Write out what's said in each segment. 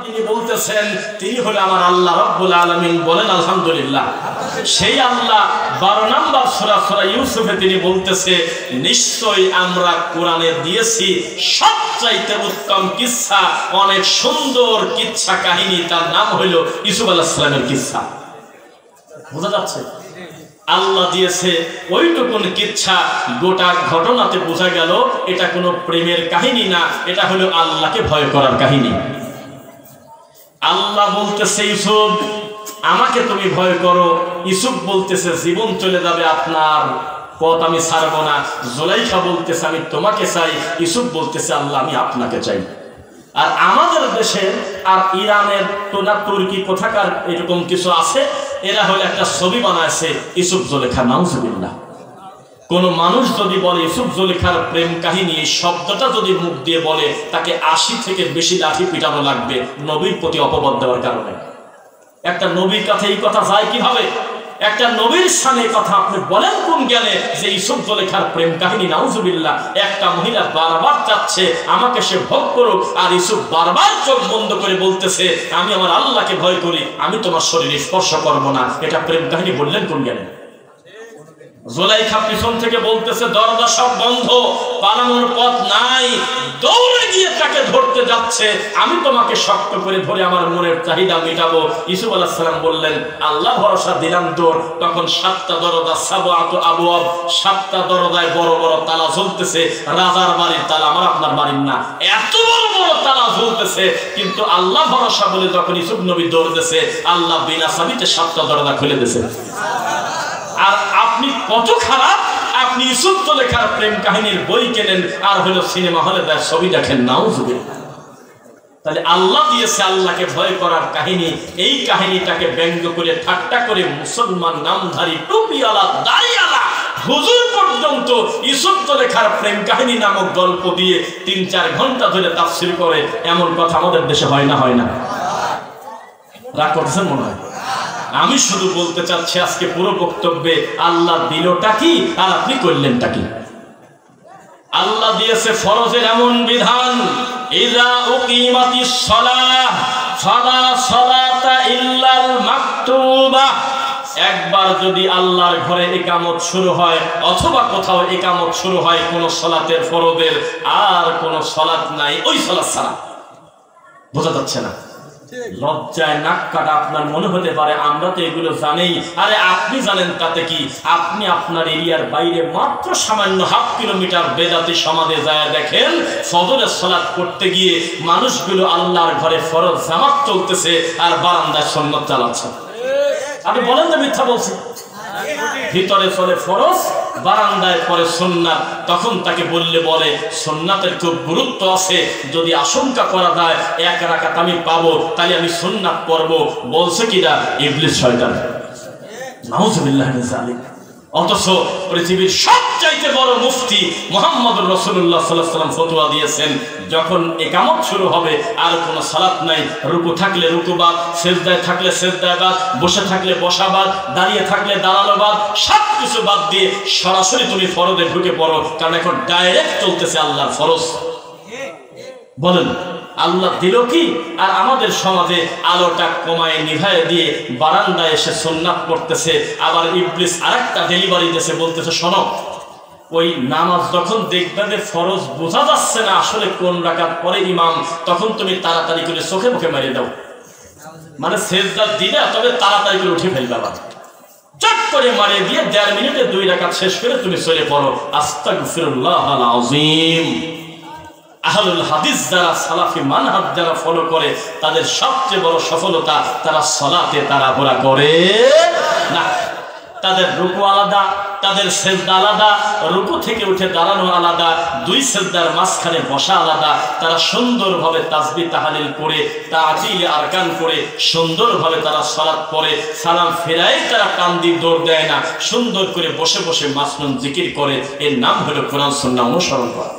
তিনি বলতেছেন তিনি হলো আমার আল্লাহ রাব্বুল আলামিন। বলেন আলহামদুলিল্লাহ। সেই আল্লাহ 12 নম্বর সূরা সূরা ইউসুফে তিনি বলতেছে নিশ্চয়ই আমরা কোরআনে দিয়েছি সবচাইতে উত্তম কিসসা, অনেক সুন্দর কিচ্ছা কাহিনী, তার নাম হলো ইউসুফ আলাইহিস সালামের কিচ্ছা। বোঝা যাচ্ছে? আল্লাহ দিয়েছে ওইটুকুন কিচ্ছা, গোটা ঘটনাতে বোঝা গেল এটা কোনো প্রেমের কাহিনী না, এটা হলো আল্লাহকে ভয় করার কাহিনী। আল্লাহ বলতেছে ইউসুফ আমাকে তুমি ভয় করো, ইউসুফ বলতেছে জীবন চলে যাবে আপনার, পথ আমি ছাড়বো না। জুলাইখা বলতেছে আমি তোমাকে চাই, ইউসুফ বলতেছে আল্লাহ আমি আপনাকে চাই। আর আমাদের দেশে আর ইরানের তোলা তুর্কি কোথাকার এরকম কিছু আছে, এরা হলো একটা ছবি বানাইছে ইউসুফ জুলেখা, নাউজুবিল্লাহ। কোন মানুষ যদি বলে ইউসুফ জুলেখার প্রেম কাহিনী, এই শব্দটা যদি মুখ দিয়ে বলে তাকে 80 থেকে বেশি লাঠি পিটানো লাগবে নবীর প্রতি অপবাদ দেওয়ার কারণে। একটা নবীর কাছে এই কথা যায় কিভাবে? একটা নবীর সামনে কথা আপনি বলেন কোন জ্ঞানে যে ইউসুফ জুলেখার প্রেম কাহিনী? নাউজুবিল্লাহ। একটা মহিলা বারবার চাচ্ছে আমাকে সে ভোগ করুক, আর ইউসুফ বারবার চোখ বন্ধ করে বলতেছে আমি আমার আল্লাহকে ভয় করি, আমি তোমার শরীরে স্পর্শ করবো না। এটা প্রেম কাহিনী বললেন কোন জ্ঞানে? জুলাইখা পিছন থেকে বলতেছে দরজা সব বন্ধ, পালানোর পথ নাই, দৌড়ে গিয়ে তাকে ধরতে যাচ্ছে, আমি তোমাকে শক্ত করে ধরে আমার মনের চাহিদা মেটাবো। ইউসুফ আলাইহিস সালাম বললেন আল্লাহ ভরসা দিলাম তোর। তখন 7টা দরজা, সাবআতু আবওয়াব, 7টা দরজায় বড় বড় তালা ঝুলতেছে, রাজার বাড়ির তালা, আমার আপনার বাড়ির না, এত বড় বড় তালা ঝুলতেছে। কিন্তু আল্লাহ ভরসা বলে যখন ইউসুফ নবী দৌড়তেছে, আল্লাহ বিনা চাবিতে 7টা দরজা খুলে দিয়েছে। আর আপনি কত খারাপ, আপনি ইউসুফ জুলেখার প্রেম কাহিনীর বই কেনেন আর হলো সিনেমা হলে দেয় ছবি দেখেন, নাউজুবিল্লাহ। তাহলে আল্লাহ দিয়েছে আল্লাহকে ভয় করার কাহিনী, এই কাহিনীটাকে ব্যঙ্গ করে ঠাট্টা করে মুসলমান নামধারী টুপিওয়ালা দাড়িওয়ালা হুজুর পর্যন্ত ইউসুফ জুলেখার প্রেম কাহিনী নামক গল্প দিয়ে 3-4 ঘন্টা ধরে তাফসীর করে, এমন কথা আমাদের দেশে হয় না? হয় না? রাগ করতেছেন মনে হয়? আমি শুধু বলতে চাচ্ছি আজকে পুরো বক্তব্যে আল্লাহ দিলটা কি আর আপনি করলেনটা কি। আল্লাহ দিয়েছে ফরজের এমন বিধান, ইযা উকিমাতিস সালাহ ফালা সালাতা ইল্লাল মাকতুবা। একবার যদি আল্লাহর ঘরে ইকামত শুরু হয় অথবা কোথাও ইকামত শুরু হয় কোন সালাতের ফরজের, আর কোন সালাত নাই, ওই সালাত ছাড়া। বোঝা যাচ্ছে না? লজ্জায় নাক কাটা আপনার মনে হতে পারে আমরা তো এগুলো জানি। আরে আপনি জানেন তাতে কি? আপনি আপনার এরিয়ার বাইরে মাত্র সামান্য 1/2 কিলোমিটার বেদাতি সমাজে যায় দেখেন, ফজরের সালাত করতে গিয়ে মানুষগুলো আল্লাহর ঘরে ফরজ জামাত চলতেছে আর বারান্দায় সুন্নাত চালাচ্ছে। আপনি বলেন তো মিথ্যা বলছি? ভিতরে চলে ফরজ, বারান্দায় পরে সুন্নাত। তখন তাকে বললে বলে সুন্নাতের খুব গুরুত্ব আছে, যদি আশঙ্কা করা যায় 1 রাকাত আমি পাবো তাহলে আমি সুন্নাত করব। বলছে কিনা? ইবলিস, শয়তান। নাউজুবিল্লাহি মিন যালিক। অথচ পৃথিবীর সবচাইতে বড় মুফতি মুহাম্মদুর রাসূলুল্লাহ সাল্লাল্লাহু আলাইহি ওয়াসাল্লাম ফতোয়া দিয়েছেন যখন ইকামত শুরু হবে আর কোনো সালাত নাই, রুকু থাকলে রুকু বাদ, সিজদায় থাকলে সিজদায় বাদ, বসে থাকলে বসা বাদ, দাঁড়িয়ে থাকলে দাঁড়ানো বাদ, সব কিছু বাদ দিয়ে সরাসরি তুমি ফরজে ঢুকে পড়ো, কারণ এখন ডাইরেক্ট চলতেছে আল্লাহর ফরজ। বলেন আল্লাহ দিল কি? আর আমাদের সমাজে আলোটা কমায় নিভায় দিয়ে বারান্দায় এসে সুন্নাত পড়তেছে। আবার ইবলিস আরেকটা ডেলিভারি দিয়েছে, বলতেছে শোনো, ওই নামাজ যখন দেখবে যে ফরজ বোঝা যাচ্ছে না আসলে কোন রাকাত পরে ইমাম, তখন তুমি তাড়াতাড়ি করে চোখে মুখে মারিয়ে দাও, মানে সেজদা দিলে তবে তাড়াতাড়ি করে উঠে ফেলবে, আবার চট করে মারিয়ে দিয়ে 1.5 মিনিটে 2 রাকাত শেষ করে তুমি চলে পড়ো। আস্তাগফিরুল্লাহাল আযীম। আহলুল হাদিস যারা, সালাফি মানহাজ যারা ফলো করে, তাদের সবচেয়ে বড় সফলতা তারা সালাতে তাড়াহুড়া করে না। তাদের রুকু আলাদা, তাদের সিজদা আলাদা, রুকু থেকে উঠে দাঁড়ানো আলাদা, 2 সিজদার মাঝখানে বসা আলাদা। তারা সুন্দরভাবে তাসবিহ তাহলিল করে, তাজিল আরকান করে সুন্দরভাবে তারা সালাত পড়ে, সালাম ফেরায় তারা কান দিয়ে দৌড় দেয় না, সুন্দর করে বসে বসে মাসনুন জিকির করে। এর নাম হলো কোরআন সুন্নাহ অনুসরণ করা।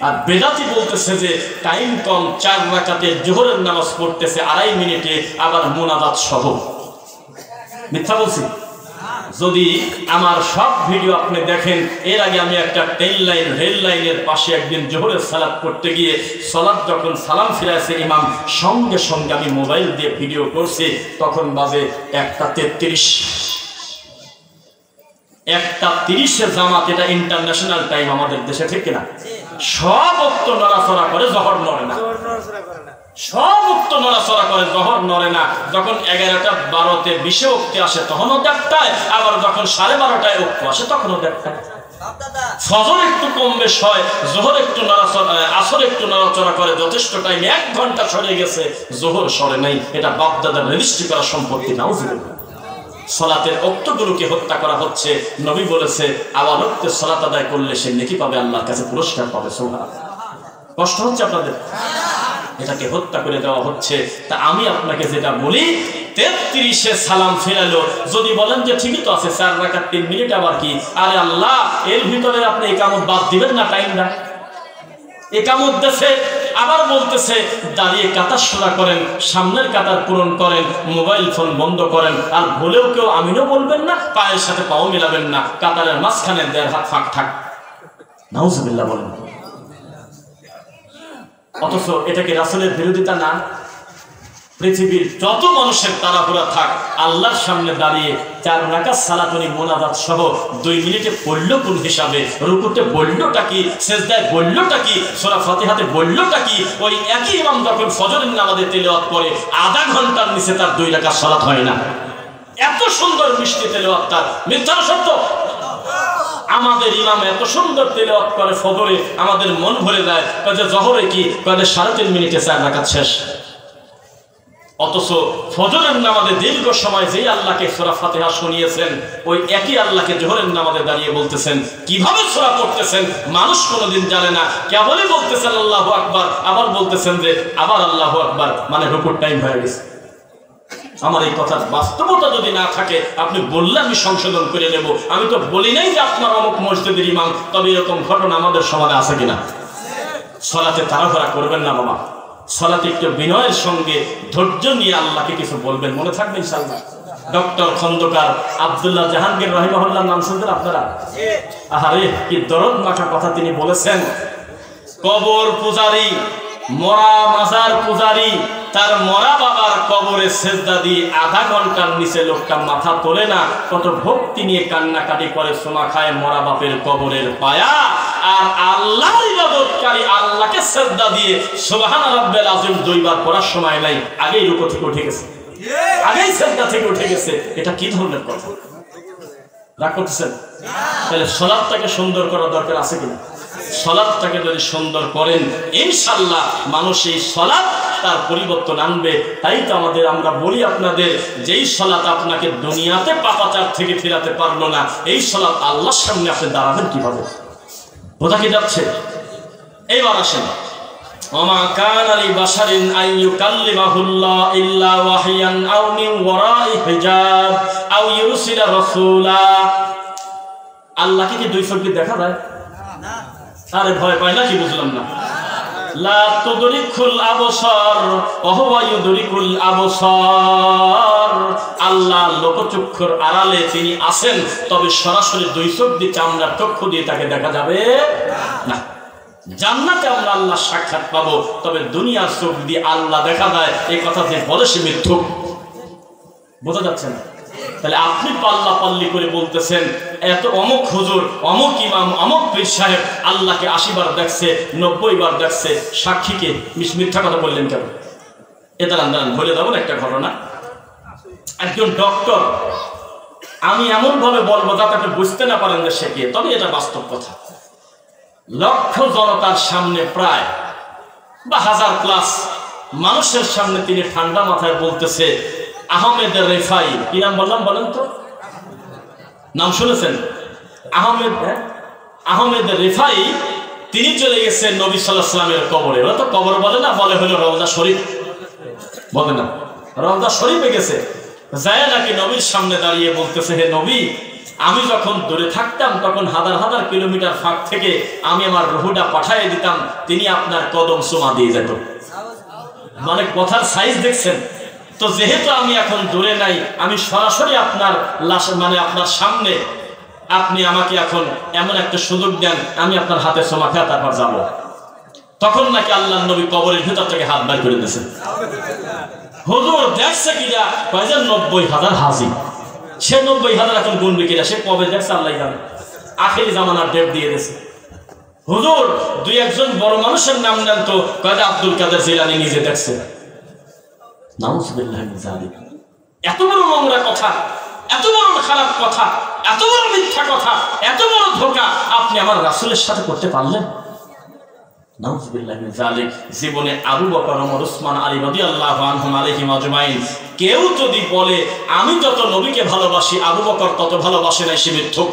আর বেদাতি বলতেছে যে টাইম কম, 4 রাকাতের জোহরের নামাজ পড়তেছে 2.5 মিনিটে, আবার মুনাজাত সহ। মিথ্যা বলছি? যদি আমার সব ভিডিও আপনি দেখেন, এর আগে আমি একটা রেল লাইনের পাশে একদিন জোহরের সালাত করতে গিয়ে সালাত যখন সালাম ফিরাইছে ইমাম, সঙ্গে সঙ্গে আমি মোবাইল দিয়ে ভিডিও করছি, তখন বাজে 1:33। 1:30 জামাত, এটা ইন্টারন্যাশনাল টাইম আমাদের দেশে, ঠিক কিনা? সব ওয়াক্ত নড়াচড়া করে, জহর নড়ে না। সব ওয়াক্ত নড়াচড়া করে, জহর নড়ে না। যখন 11টা 12তে 20 ওয়াক্তে আসে তখনও দেখতায়, আবার যখন 12:30টায় ওয়াক্ত আসে তখনও দেখতায়। ফজর একটু কম বেশ হয়, জোহর একটু নড়াচড়া, আসর একটু নড়াচড়া করে, যথেষ্ট টাইম 1 ঘন্টা সরে গেছে, জোহর সরে নাই। এটা বাপ-দাদার রেজিস্ট্রি করা সম্পত্তি। নাউজুবিল্লাহ। সালাতের ওয়াক্তগুলোকে হত্যা করা হচ্ছে। নবী বলেছে আবার ওয়াক্তে সালাত আদায় করলে সে নেকি পাবে, আল্লাহর কাছে পুরস্কার পাবে। সুবহানাল্লাহ। কষ্ট হচ্ছে আপনাদের? এটাকে হত্যা করে দেওয়া হচ্ছে। তা আমি আপনাকে যেটা বলি, 33-এ সালাম ফেরালো, যদি বলেন যে ঠিকই তো আছে 4 রাকাত 3 মিনিট, আবার কি? আরে আল্লাহ, এর ভিতরে আপনি ইকামত বাদ দিবেন না? টাইম না, ইকামত দেশে আবার বলতেছে দাঁড়িয়ে কাতার সোজা করেন, সামনের কাতার পূরণ করেন, মোবাইল ফোন বন্ধ করেন, আর ভুলেও কেউ আমিনও বলবেন না, পায়ের সাথে পাও মিলাবেন না, কাতারের মাঝখানে 1.5 হাত ফাঁক থাক। নাউজুবিল্লাহ বলেন। অথচ এটা কি রাসূলের বিরোধিতা না? পৃথিবীর যত মানুষের তাড়াহুড়া থাক, আল্লাহর সামনে দাঁড়িয়ে 4 রাকাত সালাত উনি মুনাজাত সহ 2 মিনিটে পড়ল কোন হিসাবে, রুকুতে বললোটা কি, সিজদায় বললোটা কি, সূরা ফাতিহাতে বললোটা কি? ওই একই ইমাম যখন ফজরের নামাজে তেলাওয়াত করে, আধা ঘন্টার নিচে তার 2 রাকাত সালাত হয় না। এত সুন্দর মিষ্টি তেলাওয়াত তার, মিথ্যা সত্য? আমাদের ইমাম এত সুন্দর তেলাওয়াত করে ফজরে, আমাদের মন ভরে যায়। কয়ে জোহরে কি? কয়ে 3.5 মিনিটে 4 রাকাত শেষ। অথচ ফজরের নামাজে দীর্ঘ সময় যেই আল্লাহকে সূরা ফাতিহা শুনিয়েছেন, ওই একই আল্লাহকে জোহরের নামাজে দাঁড়িয়ে বলতেছেন। কিভাবে সূরা পড়তেছেন মানুষ কোনোদিন জানে না, কেবলই বলতেছেন আল্লাহু আকবার, আবার বলতেছেন যে আবার আল্লাহু আকবার, মানে রুকুর টাইম হয়ে গেছে। আমার এই কথার বাস্তবতা যদি না থাকে, আপনি বললে আমি সংশোধন করে নেব। আমি তো বলি নাই যে আপনার অমুক মসজিদের ইমাম, তবে এরকম ঘটনা আমাদের সমাজে আছে কিনা? সালাতে তাড়াহুড়া করবেন না বাবা, সালাতে একটু বিনয়ের সঙ্গে ধৈর্য নিয়ে আল্লাহকে কিছু বলবেন, মনে থাকবে ইনশাআল্লাহ। ডক্টর খন্দকার আব্দুল্লাহ জাহাঙ্গীর রাহিমাহুল্লাহর নাম শুনতেন আপনারা? আরে কি দরদ মাখা কথা তিনি বলেছেন। কবর পূজারী, মরা মাজার পূজারী, তার মরা বাবার কবরে সেজদা দিয়ে আধা ঘন্টার নিচে লোকটা মাথা তোলে না, কত ভক্তি নিয়ে কান্নাকাটি করে, সোনা খায় মরা বাপের কবরের পায়া। আর আল্লাহর ইবাদতকারী আল্লাহকে সেজদা দিয়ে সুবহান রাব্বিল আযীম 2 বার পড়ার সময় নাই, আগেই রুকু থেকে উঠে গেছে, আগেই সেজদা থেকে উঠে গেছে। এটা কি ধরনের কথা? রাগ করতেছেন? তাহলে সালাতটাকে সুন্দর করা দরকার আছে কিনা? সালাতটাকে যদি সুন্দর করেন, ইনশাআল্লাহ মানুষ এই সালাত তার পরিবর্তন আনবে। তাই তো আমরা বলি আপনাদের, যেই সালাত আপনাকে দুনিয়াতে পাপাচার থেকে ফেরাতে পারলো না, এই সালাত আল্লাহর সামনে আপনি দাঁড়াবেন কিভাবে? বোঝা কি যাচ্ছে? এইবার আসেন, ওমা কানা লিবাশারিন আন ইউকাল্লিমাহুল্লাহ ইল্লা ওয়াহইয়ান আও মিন ওয়ারাই হিজাব আও ইউরসিলা রাসূলা। আল্লাহকে কি 2 চোখ দিয়ে দেখা যায়? না। আরে ভয় পায় না কি? বুঝলাম না। লা তুদরিকুল আবসার ওয়া হুয়া ইউদরিকুল আবসার। আল্লাহ লোকচক্ষুর আড়ালে তিনি আছেন, তবে সরাসরি 2 চোখ দিয়ে, চামড়ার চক্ষু দিয়ে তাকে দেখা যাবে না। জান্নাতে আমরা আল্লাহ সাক্ষাৎ পাবো, তবে দুনিয়ার চোখ দিয়ে আল্লাহ দেখা যায়, এই কথা যে বলে সে মিথ্যুক। বোঝা যাচ্ছে না? তাহলে আপনি পাল্লা পাল্লি করে বলতেছেন এত অমুক হুজুর, অমুক ইমাম, অমুক পীর সাহেব আল্লাহকে 80 বার দেখছে, 90 বার দেখছে, সাক্ষীকে মিথ্যা কথা বললেন কেন? দাঁড়ান বলে দেবো একটা ঘটনা। একজন ডক্টর, আমি এমন ভাবে বলবো যাতে আপনি বুঝতে না পারেন যে সে কে, তবে এটা বাস্তব কথা। লক্ষ জনতার সামনে প্রায় বা 1000+ মানুষের সামনে তিনি ঠান্ডা মাথায় বলতেছে, আহমেদ রেফাই, কি নাম বললাম বলেন তো? নাম শুনেছেন? আহমেদ রেফাই, তিনি চলে গেছেন নবী সাল্লাল্লাহু আলাইহি ওয়াসাল্লামের কবরে। ওরা তো কবর বলে না, বলে হলো রওজা শরীফ, বলে না? রওজা শরীফে গেছে, যায় নাকি নবীর সামনে দাঁড়িয়ে বলতেছে, হে নবী, আমি যখন দূরে থাকতাম তখন 1000 কিলোমিটার ফাঁক থেকে আমি আমার রুহুটা পাঠিয়ে দিতাম, তিনি আপনার কদম চুমা দিয়ে যেত। মানে কথার সাইজ দেখছেন? তো যেহেতু আমি এখন দূরে নাই, আমি সরাসরি আপনার আপনার সামনে, আপনি আমাকে এখন এমন একটা সুযোগ দেন, আমি আপনার হাতে সোমা খেয়ে তারপর যাব। তখন নাকি আল্লাহ নবী কবরের ভিতর থেকে হাত বের করে দিয়েছেন। হুজুর দেখছে কিনা, 90,000 হাজি। সে 90,000 এখন গুনবে কিনা, সে কবে দেখছে আল্লাহ জানে। আখেরি জামানার ডেট দিয়ে দিয়েছে। হুজুর 2-1 বড় মানুষের নাম দেন তো, কয়েক আব্দুল কাদের জিলানী নিজে দেখছে। নাউজুবিল্লাহি মিন যালিক। এত বড় নোংরা কথা, এত বড় খারাপ কথা, এত বড় মিথ্যা কথা, এত বড় ধোঁকা আপনি আমার রাসূলের সাথে করতে পারলেন? নাউজুবিল্লাহি মিন যালিক। জীবনে আবু বকর, ওমর, উসমান, আলী রাদিয়াল্লাহু আনহুম আলাইহিম আজমাইন কেউ যদি বলে আমি যত নবীকে ভালোবাসি আবু বকর তত ভালোবাসে নাই, সে মিথ্যুক।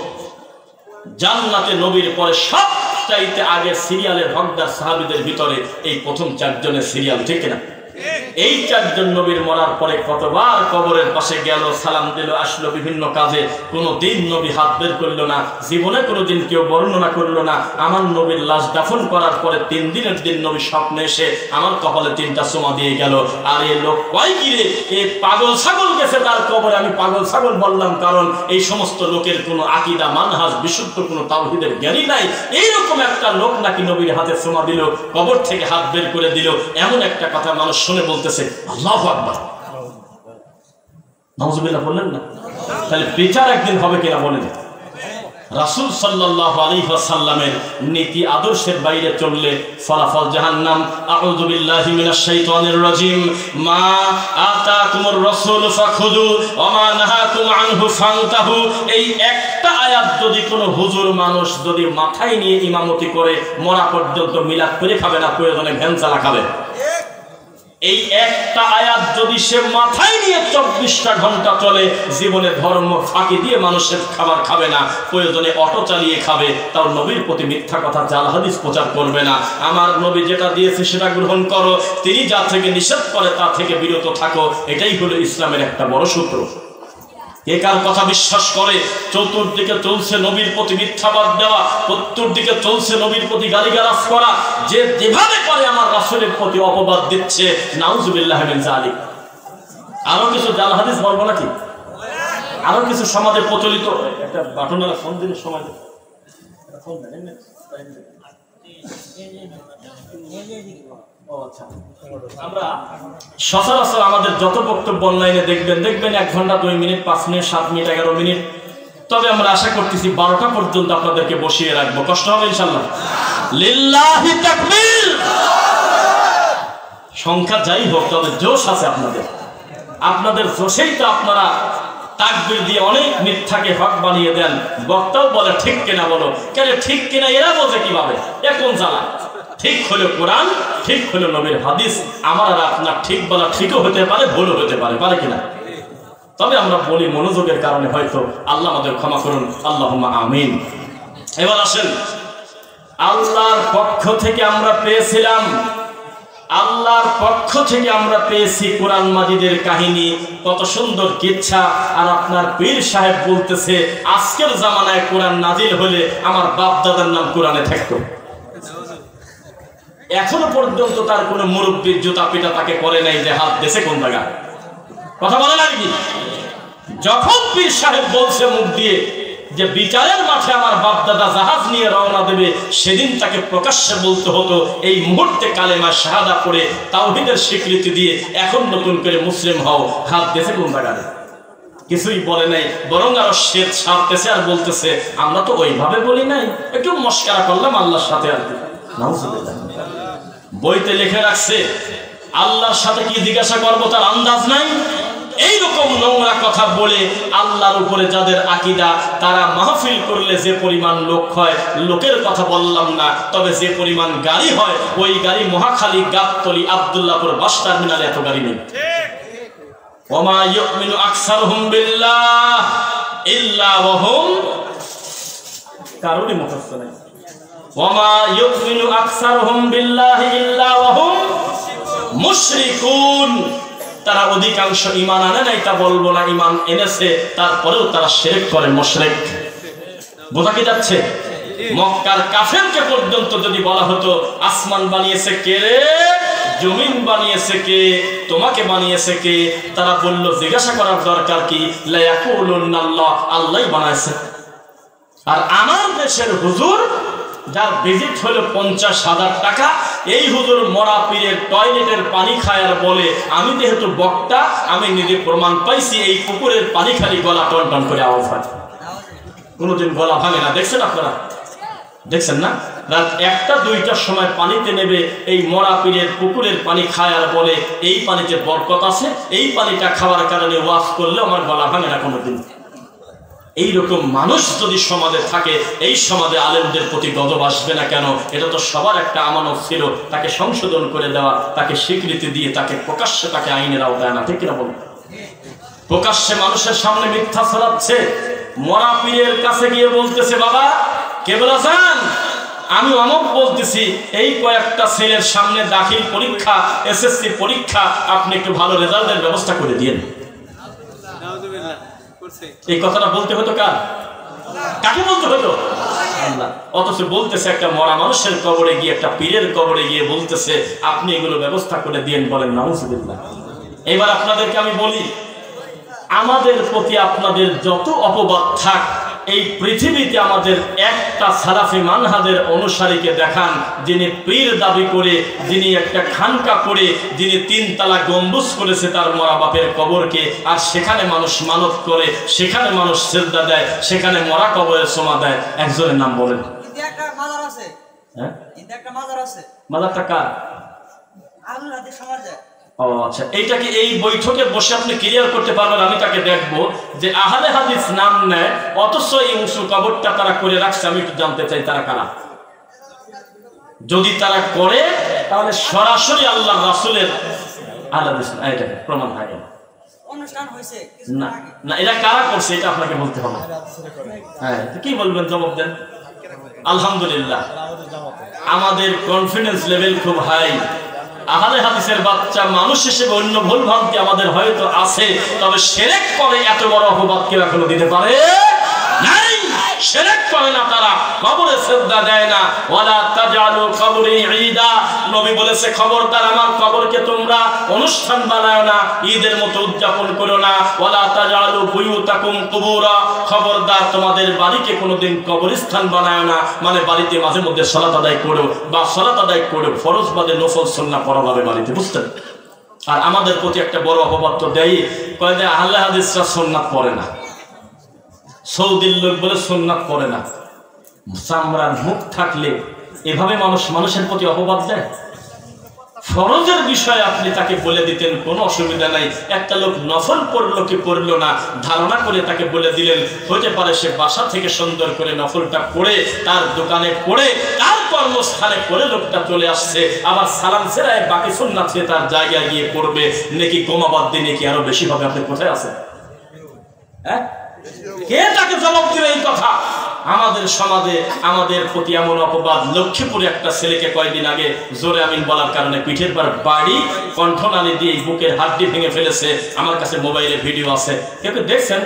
জান্নাতে নবীর পরে সবচাইতে আগে সিরিয়ালের হকদার সাহাবীদের ভিতরে এই প্রথম 4 জনের সিরিয়াল, ঠিক না? এই 4 জন নবীর মরার পরে কতবার কবরের পাশে গেল, সালাম দিল, আসলো বিভিন্ন কাজে, কোনোদিন নবী হাত বের করলো না। জীবনে কোনোদিন কেউ বর্ণনা করলো না আমার নবীর লাশ দাফন করার পরে 3 দিনের দিন নবী স্বপ্নে এসে আমার কপালে 3টা চুমা দিয়ে গেল। আর এই লোক কয় কিরে, এই পাগল ছাগল গেছে তার কবরে। আমি পাগল ছাগল বললাম কারণ এই সমস্ত লোকের কোনো আকীদা, মানহাজ, বিশুদ্ধ কোনো তাওহীদের জ্ঞানই নাই। এইরকম একটা লোক নাকি নবীর হাতে চুমা দিল, কবর থেকে হাত বের করে দিল, এমন একটা কথা মানুষ শুনে বলতেছে আল্লাহু আকবার। নাউজুবিল্লাহ বললেন না? তাহলে বিচার একদিন হবে কিনা বলেন? রাসূল সাল্লাল্লাহু আলাইহি ওয়াসাল্লামের নীতি আদর্শের বাইরে চললে ফলাফল জাহান্নাম। আউযু বিল্লাহি মিনাশ শাইতানির রাজিম। মা আতাকুমুর রাসূলু ফাখুযু ওয়া মা নাহাকুম আনহু ফান্তাহু। এই একটা আয়াত যদি কোনো হুজুর মানুষ যদি মাথায় নিয়ে ইমামতি করে মরা পর্যন্ত মিলাদ করে খাবে না, প্রয়োজনে ভ্যানচালা খাবে। এই একটা আয়াত যদি সে মাথায় নিয়ে 24টা ঘন্টা চলে, জীবনে ধর্ম ফাঁকি দিয়ে মানুষের খাবার খাবে না, প্রয়োজনে অটো চালিয়ে খাবে, তাও নবীর প্রতি মিথ্যা কথা, জাল হাদিস প্রচার করবে না। আমার নবী যেটা দিয়েছে সেটা গ্রহণ করো, তিনি যা থেকে নিষেধ করে তা থেকে বিরত থাকো। এটাই হলো ইসলামের একটা বড় সূত্র। কে কার কথা বিশ্বাস করে? চতুর্দিকে চলছে নবীর প্রতি মিথ্যাবাদ দেওয়া, চতুর্দিকে চলছে নবীর প্রতি গালিগালাজ করা। যে যেভাবে করে আমার রাসূলের প্রতি অপবাদ দিচ্ছে, নাউজুবিল্লাহি মিন যালিক। আরো কিছু জাল হাদিস বলবো নাকি? আরো কিছু সমাজে প্রচলিত একটা বাটনওয়ালা ফোন দিলে সময় আমরা সচরাচর আমাদের যত বক্তব্য অনলাইনে দেখবেন 1 ঘন্টা 2 মিনিট 5 মিনিট 7 মিনিট 11 মিনিট। তবে আমরা আশা করতেছি 12টা পর্যন্ত আপনাদেরকে বসিয়ে রাখবো। কষ্ট হবে ইনশাআল্লাহ? লিল্লাহি তাকবীর। সংখ্যা যাই হোক, তবে জোশ আছে আপনাদের জোশেই তো আপনারা তাকবীর দিয়ে অনেক মিথ্যাকে হক বানিয়ে দেন। বক্তাও বলে ঠিক কিনা বলো, কেন ঠিক কিনা এরা বোঝে কিভাবে? এখন জ্বালা। ঠিক হলো কোরআন, ঠিক হলো নবীর হাদিস। আমার আর আপনার ঠিক বলা ঠিকও হতে পারে, ভুলও হতে পারে, পারে কিনা? তবে আমরা বলি মনোযোগের কারণে, হয়তো আল্লাহ আমাদের ক্ষমা করুন, আল্লাহুম্মা আমিন। এবার আসেন, আল্লাহর পক্ষ থেকে আমরা পেয়েছিলাম, আল্লাহর পক্ষ থেকে আমরা পেয়েছি কোরআন মাজিদের কাহিনী, কত সুন্দর কিচ্ছা। আর আপনার পীর সাহেব বলতেছে আজকের জামানায় কোরআন নাজিল হলে আমার বাপ দাদার নাম কোরআনে থাকতো। এখনো পর্যন্ত তার কোনো মুরব্বীর জুতা পিটা তাকে করে নাই যে হাত দেশে কোন জায়গা। কথা বলে না কি? যখন পীর সাহেব বলছে মুখ দিয়ে যে বিচারের মাঠে আমার বাপ দাদা জাহাজ নিয়ে রওনা দেবে, সেদিন তাকে প্রকাশ্যে বলতে হতো এই মুহূর্তে কালেমা শাহাদা পড়ে তাওহীদের স্বীকৃতি দিয়ে এখন নতুন করে মুসলিম হও, হাত দেশে কোন জায়গায়। কিছুই বলে নাই, বরং আরো শেদ সারতেছে আর বলতেছে আমরা তো ওইভাবে বলি নাই, একটু মস্কারা করলাম আল্লাহর সাথে আর কি। নাউজুবিল্লাহ। বইতে লিখে রাখছে আল্লাহর সাথে কি জিজ্ঞাসা করবো তার আন্দাজ নাই। এইরকম নোংরা কথা বলে আল্লাহর উপরে যাদের আকীদা, তারা মাহফিল করলে যে পরিমাণ লোক হয়, লোকের কথা বললাম না, তবে যে পরিমাণ গাড়ি হয়, ওই গাড়ি মহাখালী, গাবতলী, আব্দুল্লাহপুর বাস টার্মিনালে এত গাড়ি নেই। ওমা ইউমিনু আকসারুহুম বিল্লাহ ইল্লা ওয়া হুম, কারোরই মুখস্থ নাই। ওমা ইউমিনু আকসারুহুম বিল্লাহি ইল্লা ওয়া হুম মুশরিকুন। তারা অধিকাংশ ঈমান আনে নাই তা বলবো না, ঈমান এনেছে তারপরেও তারা শিরক করে, মুশরিক। বোঝা কি যাচ্ছে? মক্কার কাফেরকে পর্যন্ত যদি বলা হতো আসমান বানিয়েছে কে রে, জমিন বানিয়েছে কে, তোমাকে বানিয়েছে কে? তারা বলল জিজ্ঞাসা করার দরকার কি, লা ইয়াকুলুন্না আল্লাহ, আল্লাহই বানাইছে। আর আমার দেশের হুজুর যার ভিজিট হলো 50,000 টাকা, এই হুজুর মরা পীরের টয়লেটের পানি খায় আর বলে আমি যেহেতু বক্তা আমি নিজে প্রমাণ পাইছি এই পুকুরের পানি খালি গলা টন টন করে আওয়াজ হয়, কোনোদিন গলা ভাঙে না। দেখছেন আপনারা? দেখছেন না? রাত 1টা-2টার সময় পানিতে নেবে, এই মরা পীরের পুকুরের পানি খায় আর বলে এই পানিতে বরকত আছে, এই পানিটা খাওয়ার কারণে ওয়াজ করলে আমার গলা ভাঙে না কোনোদিন। এইরকম মানুষ যদি সমাজে থাকে, এই সমাজে আলেমদের প্রতি গজব আসবে না কেন? এটা তো সবার একটা আমানত ছিল, তাকে সংশোধন করে দেওয়া, তাকে স্বীকৃতি দিয়ে তাকে প্রকাশ্যে তাকে আইনের আওতায় আনা, ঠিক কিনা বলুন? প্রকাশ্যে মানুষের সামনে মিথ্যা ছড়াচ্ছে, মরা পীরের কাছে গিয়ে বলতেছে বাবা কেবলা যান, আমি অমুক বলতেছি, এই কয়েকটা ছেলের সামনে দাখিল পরীক্ষা, এসএসসি পরীক্ষা, আপনি একটু ভালো রেজাল্টের ব্যবস্থা করে দিয়েন। এই কথাটা বলতে হতো কার? কাকে বলতে হতো? আল্লাহ। অথচ বলতেছে একটা মরা মানুষের কবরে গিয়ে, একটা পীরের কবরে গিয়ে বলতেছে আপনি এগুলো ব্যবস্থা করে দিয়েন। বলেন নাউজুবিল্লাহ। এবার আপনাদেরকে আমি বলি, আমাদের প্রতি আপনাদের যত অপবাদ থাক, এই পৃথিবীতে আমাদের একটা সালাফি মানহাজের অনুসারীকে দেখান যিনি পীর দাবি করে, যিনি একটা খানকা করে, যিনি 3 তালা গম্বুজ করেছে তার মরা বাপের কবরকে, আর সেখানে মানুষ মানত করে, সেখানে মানুষ সিজদা দেয়, সেখানে মরা কবরের সমা দেয়। একজনের নাম বলেন। একটা মাজার আছে। হ্যাঁ, একটা মাজার আছে। মাজারটা কার? আহলুল হাদিস সমাজে। ও আচ্ছা, এইটা কি এই বৈঠকে বসে আপনি ক্লিয়ার করতে পারবেন? আমি তাকে দেখবো যে আহলে হাদিস নাম নেয় অথচ এই উঁচু কবরটা তারা করে রাখছে। আমি একটু জানতে চাই তারা কারা। যদি তারা করে তাহলে সরাসরি আল্লাহ রাসূলের আহলে হাদিস এটা প্রমাণ হয় না। অনুষ্ঠান হয়েছে না না, এটা কারা করছে এটা আপনাকে বলতে হবে। হ্যাঁ, কি বলবেন? জবাব দেন। আলহামদুলিল্লাহ, আমাদের কনফিডেন্স লেভেল খুব হাই। আহলে হাদিসের বাচ্চা মানুষ হিসেবে অন্য ভুল ভ্রান্তি আমাদের হয়তো আছে, তবে শিরক করে এত বড় অপবাদ কেউ এখনো দিতে পারে নাই। শিরক করে না তারা, কবরে সিজদা দেয় না। ওয়ালা তাজালু কবরি ঈদা, নবী বলেছে খবরদার আমার কবরকে তোমরা অনুষ্ঠান বানাও না, ঈদের মতো উদযাপন করো না। ওয়ালা তাজালু বুয়ুতাকুম কুবুরা, খবরদার তোমাদের বাড়িকে কোনোদিন কবরস্থান বানায় না। মানে বাড়িতে মাঝে মধ্যে সালাত আদায় করো, বা সালাত আদায় করো ফরজ বাদে নফল সুন্নাহ পড়া যাবে বাড়িতে, বুঝছেন? আর আমাদের প্রতি একটা বড় অপবাদ তো দেয়, কয় যে আহলে হাদিসরা সুন্নাত পড়ে না, সৌদির লোক বলে সুন্নাত পড়ে না। চামড়ার মুখ থাকলে এভাবে মানুষের প্রতি অপবাদ দেয়? ফরজের বিষয়ে আপনি তাকে বলে দিতেন কোনো অসুবিধা নাই। একটা লোক নফল পড়লো কি পড়লো না ধারণা করে তাকে বলে দিলেন, হতে পারে সে বাসা থেকে সুন্দর করে নফলটা পড়ে, তার দোকানে পড়ে, তার কর্মস্থানে পড়ে লোকটা চলে আসছে, আবার সালাম ছেড়ায় বাকি সুন্নাত সে তার জায়গায় গিয়ে পড়বে, নেকি কমাবাদ দিয়ে নেকি আরো বেশি হবে। আপনি কোথায় আছেন? হ্যাঁ, কে তাকে জবাব দিবে এই কথা? আমাদের সমাজে আমাদের প্রতি এমন অপবাদ। লক্ষ্মীপুরে একটা ছেলেকে কয়েকদিন আগে জোরে আমিন বলার কারণে পিঠের পর বাড়ি কণ্ঠনালী দিয়ে বুকের হাড্ডি ভেঙে ফেলেছে। আমার কাছে মোবাইলে ভিডিও আছে, কেউ দেখছেন?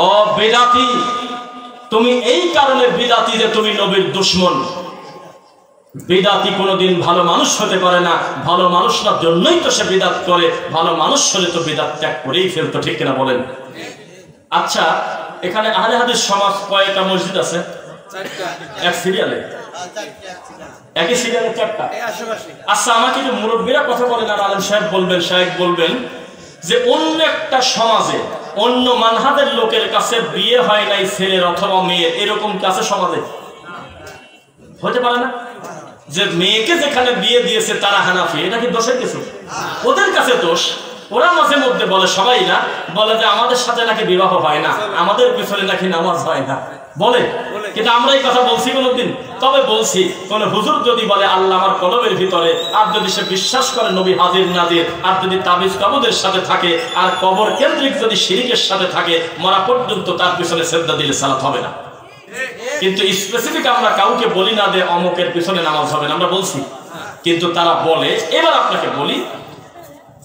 ও বিদাতি, তুমি এই কারণে বিদাতি যে তুমি নবীর দুশমন। বিদাতি কোনোদিন ভালো মানুষ হতে পারে না, ভালো মানুষটার জন্যই তো সে বিদাত করে। ভালো মানুষ হলে তো বিদাত ত্যাগ করেই ফেলতো, ঠিক কিনা বলেন? আচ্ছা, এখানে আহলে হাদিস সমাজ কয়টা মসজিদ আছে? এক সিরিয়ালে, একই সিরিয়ালে 4টা। আচ্ছা, আমাকে একটু মুরব্বীরা কথা বলেন আর আলেম সাহেব বলবেন, শায়েখ বলবেন যে অন্য একটা সমাজে অন্য মানহাজের লোকের কাছে বিয়ে হয় নাই ছেলের অথবা মেয়ের, এরকম কাছে সমাজে হতে পারে না? যে মেয়েকে যেখানে বিয়ে দিয়েছে তারা হানাফি, এটা কি দোষের কিছু? ওদের কাছে দোষ। ওরা মাঝে মধ্যে বলে, সবাই না, বলে যে আমাদের সাথে নাকি বিবাহ হয় না, আমাদের পিছনে নাকি নামাজ হয় না, বলে। কিন্তু আমরা এই কথা বলছি কোনোদিন? তবে বলছি, কোন হুজুর যদি বলে আল্লাহ আমার কলবের ভিতরে, আর যদি সে বিশ্বাস করে নবী হাজির নাজির, আর যদি তাবিজ কবরের সাথে থাকে, আর কবর কেন্দ্রিক যদি শিরিকের সাথে থাকে, মরা পর্যন্ত তার পিছনে সিজদা দিলে সালাত হবে না। কিন্তু স্পেসিফিক আমরা কাউকে বলি না যে অমুকের পিছনে নামাজ হবে না, আমরা বলছি, কিন্তু তারা বলে। এবার আপনাকে বলি,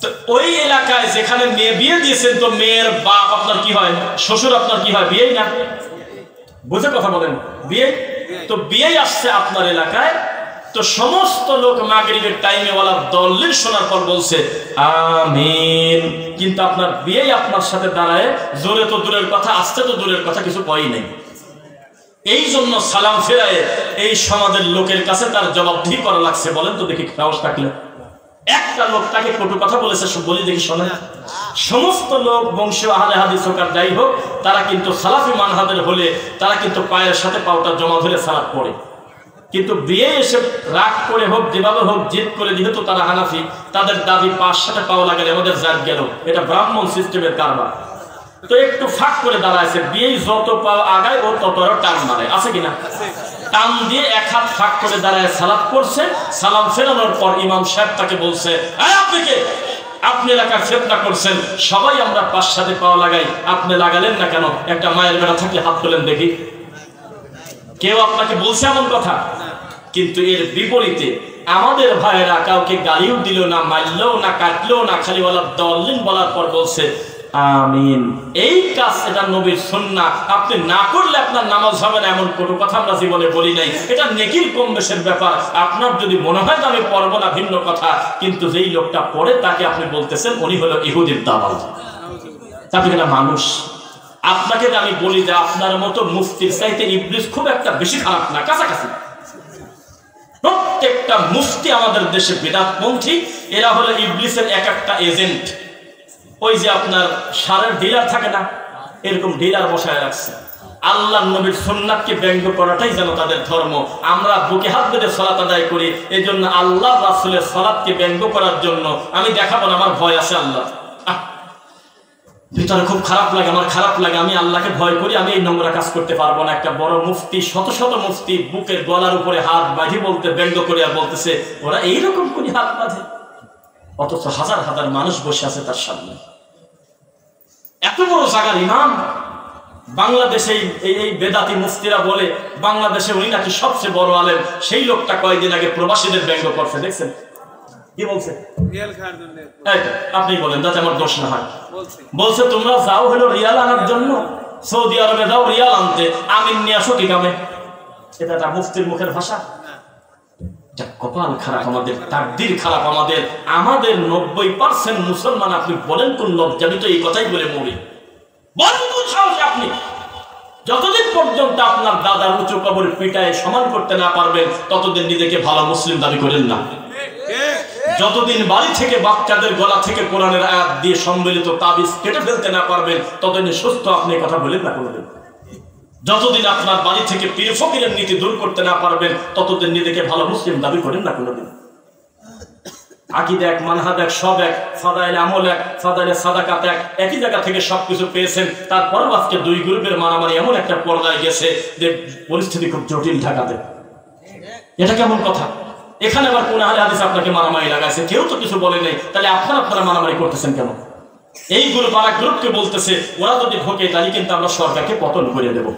তো ওই এলাকায় যেখানে মেয়ে বিয়ে দিয়েছেন, তো মেয়ের বাপ আপনার কি হয়? শ্বশুর আপনার কি হয়? বিয়েই না, বুঝে কথা বলেন, বিয়ে। তো বিয়ে আসছে আপনার এলাকায়, তো সমস্ত লোক মাগরিবের টাইমে ওয়ালা দলিল শোনার পর বলছে আমিন, কিন্তু আপনার বিয়ে আপনার সাথে দাঁড়ায় জোরে তো দূরের কথা, আসতে তো দূরের কথা, কিছু কই নেই। এই জন্য সালাম ফেরায় এই সমাজের লোকের কাছে তার জবাবদিহি করা লাগছে। বলেন তো দেখি সাহস থাকলে। একটা লোক তাকে কটু কথা বলেছে, বলি দেখি শোনেন। সমস্ত লোক বংশীয় আহলে হাদিস হোক আর যাই হোক, তারা কিন্তু সালাফি মানহাজের হলে তারা কিন্তু পায়ের সাথে পাওটা জমা ধরে সালাত পড়ে। কিন্তু বিয়ে এসে রাগ করে হোক, যেভাবে হোক, জিদ করে, যেহেতু তারা হানাফি, তাদের দাবি পাঁচ সাথে পাওয়া লাগালে আমাদের জাত গেল। এটা ব্রাহ্মণ সিস্টেমের কারবার। তো একটু ফাঁক করে দাঁড়াইছে, বিয়ে যত পাওয়া আগায় ও তত টান মারে, আছে কিনা? টান দিয়ে এক হাত ফাঁক করে দাঁড়ায় সালাত করছে। সালাম ফেরানোর পর ইমাম সাহেব তাকে বলছে, আপনি কে? আপনি এলাকার ফেতনা করছেন, সবাই আমরা পাঁচ সাথে পাওয়া লাগাই, আপনি লাগালেন না কেন? একটা মায়ের বেড়া থাকলে হাত তোলেন দেখি। কেউ আপনাকে বলছে এমন কথা? কিন্তু এর বিপরীতে আমাদের ভাইয়েরা কাউকে গালিও দিল না, মারলেও না, কাটলেও না, খালি বলা দলিল বলার পর বলছে আমিন। এই কাজ এটা নবীর সুন্নাহ, আপনি না করলে আপনার নামাজ হবে না, এমন কোনো কথা আমরা জীবনে বলি নাই। এটা নেকির কম বেশের ব্যাপার। আপনার যদি মনে হয় আমি পড়ব না, ভিন্ন কথা, কিন্তু যেই লোকটা পড়ে তাকে আপনি বলতেছেন উনি হলো ইহুদির দালাল। আপনি এটা মানুষ। আপনাকে আমি বলি যে আপনার মতো মুফতির চাইতে ইবলিস খুব একটা বেশি খারাপ না, কাছাকাছি। প্রত্যেকটা মুফতি আমাদের দেশে বিদআতপন্থী, এরা হলো ইবলিসের এক একটা এজেন্ট। ওই যে আপনার সারের ডিলার থাকে না, এরকম ডিলার বসায় রাখছে। আল্লাহ নবীর সুন্নাতকে ব্যঙ্গ করাটাই যেন তাদের ধর্ম। আমরা বুকে হাত বেঁধে সালাত আদায় করি, এই জন্য আল্লাহ রাসূলের সালাতকে ব্যঙ্গ করার জন্য আমি দেখাবো না, আমার ভয় আছে। আল্লাহ ভিতরে খুব খারাপ লাগে, আমার খারাপ লাগে, আমি আল্লাহকে ভয় করি, আমি এই নোংরা কাজ করতে পারবো না। একটা বড় মুফতি, শত শত মুফতি বুকের গলার উপরে হাত বাঁধি বলতে ব্যঙ্গ করে আর বলতেছে ওরা এইরকম করে হাত বাঁধে, অথচ হাজার হাজার মানুষ বসে আছে তার সামনে। এত বড় জায়গার ইমাম বাংলাদেশে এই বেদাতি মুফতিরা বলে বাংলাদেশে উনি নাকি সবচেয়ে বড় আলেম। সেই লোকটা কয়েকদিন আগে প্রবাসীদের ব্যঙ্গ করছে, দেখছেন কি বলছে? আপনি বলেন যাতে আমার দোষ না হয়। বলছে তোমরা যাও হলো রিয়াল আনার জন্য, সৌদি আরবে যাও রিয়াল আনতে, আমিন নিয়ে আসো কি কামে? এটা একটা মুফতির মুখের ভাষা। কপাল খারাপ আমাদের, তাকদীর খারাপ আমাদের। আমাদের 90% মুসলমান, আপনি বলেন কোন লজ্জা? আমি তো এই কথাই বলে মরি। বলেন কোন সাহসে আপনি? যতদিন পর্যন্ত আপনার দাদার উঁচু কবর পিটায় সমান করতে না পারবেন, ততদিন নিজেকে ভালো মুসলিম দাবি করেন না। যতদিন বাড়ি থেকে বাচ্চাদের গলা থেকে কোরআনের আয়াত দিয়ে সম্মিলিত তাবিজ কেটে ফেলতে না পারবেন, ততদিন সুস্থ আপনি কথা বলেন না কোনোদিন। যতদিন আপনার বাড়ি থেকে পীর ফকিরের নীতি দূর করতে না পারবেন, ততদিন নিজেকে ভালো মুসলিম দাবি করেন না কোনোদিন। আকীদা এক, মানহাজ এক, সব এক, ফাদাইলে আমল এক, ফাদাইলে সাদাকাত এক, একই জায়গা থেকে সবকিছু পেয়েছেন। তারপরেও আজকে দুই গ্রুপের মারামারি এমন একটা পর্যায়ে গেছে যে পরিস্থিতি খুব জটিল ঢাকাতে। এটা কেমন কথা? এখানে আবার কোন আহলে হাদিস আপনাকে মারামারি লাগাইছে, কেউ তো কিছু বলে নাই, তাহলে আপনারা মারামারি করতেছেন কেন? এই গ্রুপ আর এক গ্রুপকে বলতেছে ওরা যদি ঢোকে তাহলে কিন্তু আমরা সরকারকে পতন করে দেব।